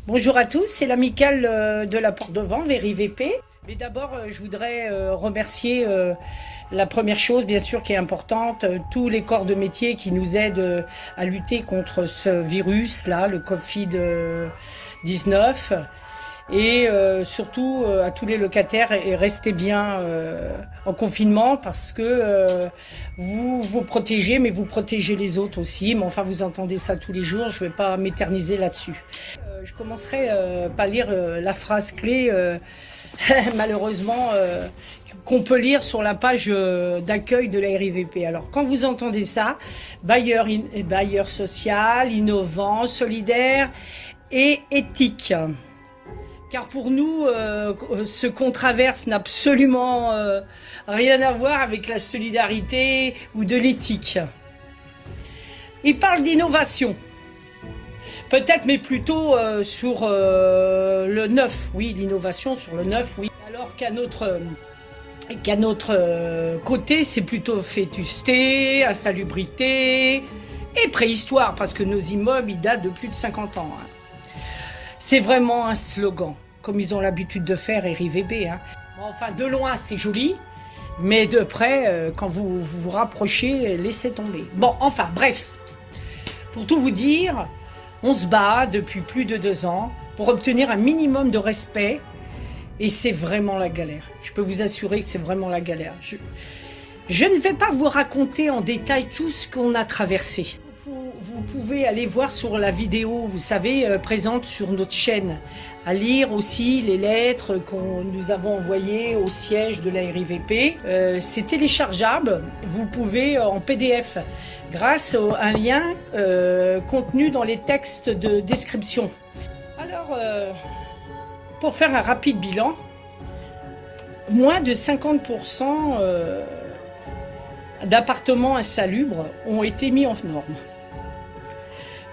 Bonjour à tous, c'est l'amicale de la Porte de Vent, VRIVP. Mais d'abord, je voudrais remercier la première chose, bien sûr, qui est importante, tous les corps de métier qui nous aident à lutter contre ce virus-là, le Covid-19. Et surtout à tous les locataires, et restez bien en confinement parce que vous vous protégez, mais vous protégez les autres aussi. Mais enfin, vous entendez ça tous les jours, je ne vais pas m'éterniser là-dessus. Je commencerai par lire la phrase clé, malheureusement, qu'on peut lire sur la page d'accueil de la RIVP. Alors, quand vous entendez ça, bailleur social, innovant, solidaire et éthique. Car pour nous, ce qu'on traverse n'a absolument rien à voir avec la solidarité ou de l'éthique. Il parle d'innovation. Peut-être, mais plutôt sur le neuf. Oui, l'innovation sur le neuf, oui. Alors qu'à notre côté, c'est plutôt vétusté, insalubrité et préhistoire, parce que nos immeubles, ils datent de plus de 50 ans. Hein. C'est vraiment un slogan, comme ils ont l'habitude de faire RIVP. Hein. Bon, enfin, de loin, c'est joli, mais de près, quand vous vous rapprochez, laissez tomber. Bon, enfin, bref. Pour tout vous dire, on se bat depuis plus de 2 ans pour obtenir un minimum de respect, et c'est vraiment la galère. Je peux vous assurer que c'est vraiment la galère. Je ne vais pas vous raconter en détail tout ce qu'on a traversé. Vous pouvez aller voir sur la vidéo, vous savez, présente sur notre chaîne, à lire aussi les lettres que nous avons envoyées au siège de la RIVP. C'est téléchargeable, vous pouvez en PDF, grâce à un lien contenu dans les textes de description. Alors, pour faire un rapide bilan, moins de 50% d'appartements insalubres ont été mis en norme.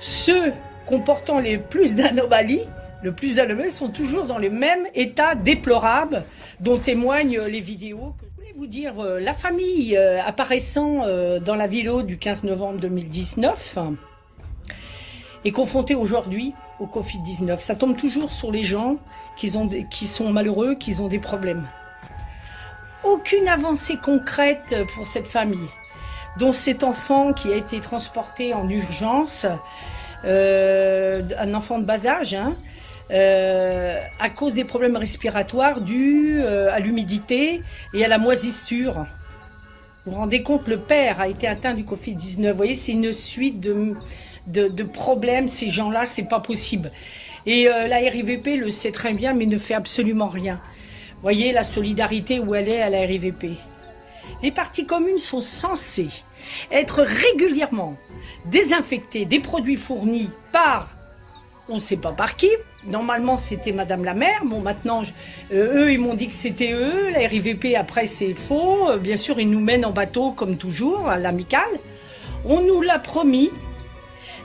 Ceux comportant les plus d'anomalies, le plus d'anomalies, sont toujours dans le même état déplorable dont témoignent les vidéos. Je voulais vous dire, la famille apparaissant dans la vidéo du 15 novembre 2019 est confrontée aujourd'hui au Covid-19. Ça tombe toujours sur les gens qui sont malheureux, qui ont des problèmes. Aucune avancée concrète pour cette famille, dont cet enfant qui a été transporté en urgence, un enfant de bas âge, hein, à cause des problèmes respiratoires dus à l'humidité et à la moisissure. Vous vous rendez compte, le père a été atteint du Covid-19. Vous voyez, c'est une suite de problèmes. Ces gens-là, c'est pas possible. Et la RIVP le sait très bien, mais ne fait absolument rien. Vous voyez la solidarité où elle est à la RIVP. Les parties communes sont censées être régulièrement désinfectées, des produits fournis par, on ne sait pas par qui. Normalement, c'était Madame la maire. Bon, maintenant, eux, ils m'ont dit que c'était eux. La RIVP, après, c'est faux. Bien sûr, ils nous mènent en bateau, comme toujours, à l'amicale. On nous l'a promis.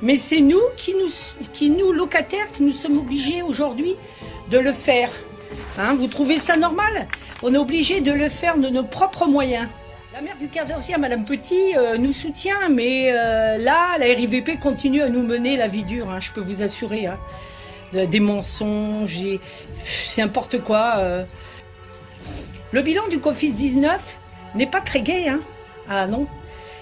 Mais c'est nous, locataires, qui nous sommes obligés aujourd'hui de le faire. Hein, vous trouvez ça normal? On est obligé de le faire de nos propres moyens. La maire du 14e, Madame Petit, nous soutient, mais là, la RIVP continue à nous mener la vie dure, hein, je peux vous assurer. Hein. Des mensonges, c'est n'importe quoi. Le bilan du Covid-19 n'est pas très gai, hein. Ah non.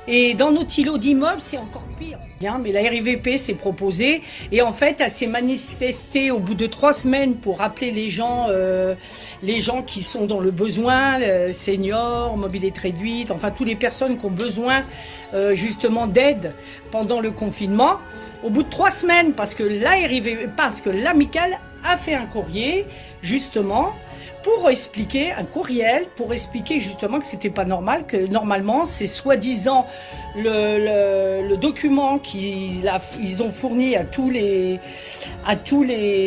Et dans nos îlots d'immeubles, c'est encore pire. Bien, mais la RIVP s'est proposée et en fait, elle s'est manifestée au bout de 3 semaines pour rappeler les gens qui sont dans le besoin, les seniors, mobilité réduite, enfin toutes les personnes qui ont besoin justement d'aide pendant le confinement. Au bout de 3 semaines, parce que l'amicale a fait un courrier justement pour expliquer, un courriel, pour expliquer justement que c'était pas normal, que normalement c'est soi-disant le document qu'ils ont fourni à tous les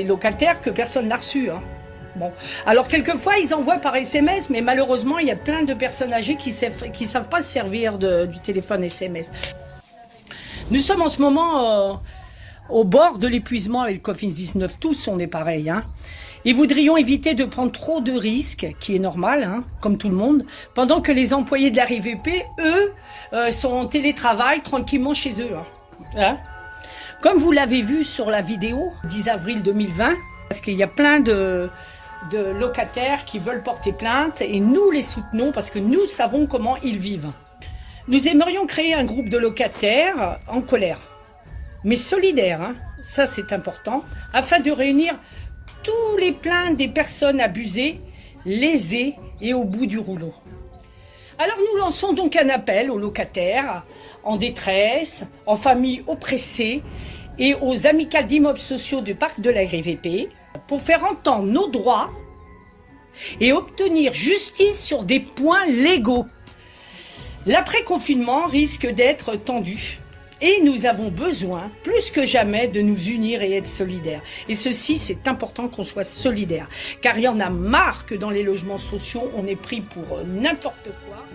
locataires que personne n'a reçu. Hein. Bon, alors quelquefois ils envoient par SMS, mais malheureusement il y a plein de personnes âgées qui savent pas se servir du téléphone SMS. Nous sommes en ce moment au bord de l'épuisement avec le Covid-19, tous on est pareil, hein. Et voudrions éviter de prendre trop de risques, qui est normal, hein, comme tout le monde, pendant que les employés de la RIVP, eux, sont en télétravail tranquillement chez eux. Hein. Comme vous l'avez vu sur la vidéo 10 avril 2020, parce qu'il y a plein de locataires qui veulent porter plainte et nous les soutenons parce que nous savons comment ils vivent. Nous aimerions créer un groupe de locataires en colère, mais solidaires, hein, ça c'est important, afin de réunir tous les plaintes des personnes abusées, lésées et au bout du rouleau. Alors nous lançons donc un appel aux locataires en détresse, en familles oppressées et aux amicales d'immeubles sociaux du parc de la RVP pour faire entendre nos droits et obtenir justice sur des points légaux. L'après-confinement risque d'être tendu et nous avons besoin, plus que jamais, de nous unir et être solidaires. Et ceci, c'est important qu'on soit solidaires, car il y en a marre que dans les logements sociaux, on est pris pour n'importe quoi.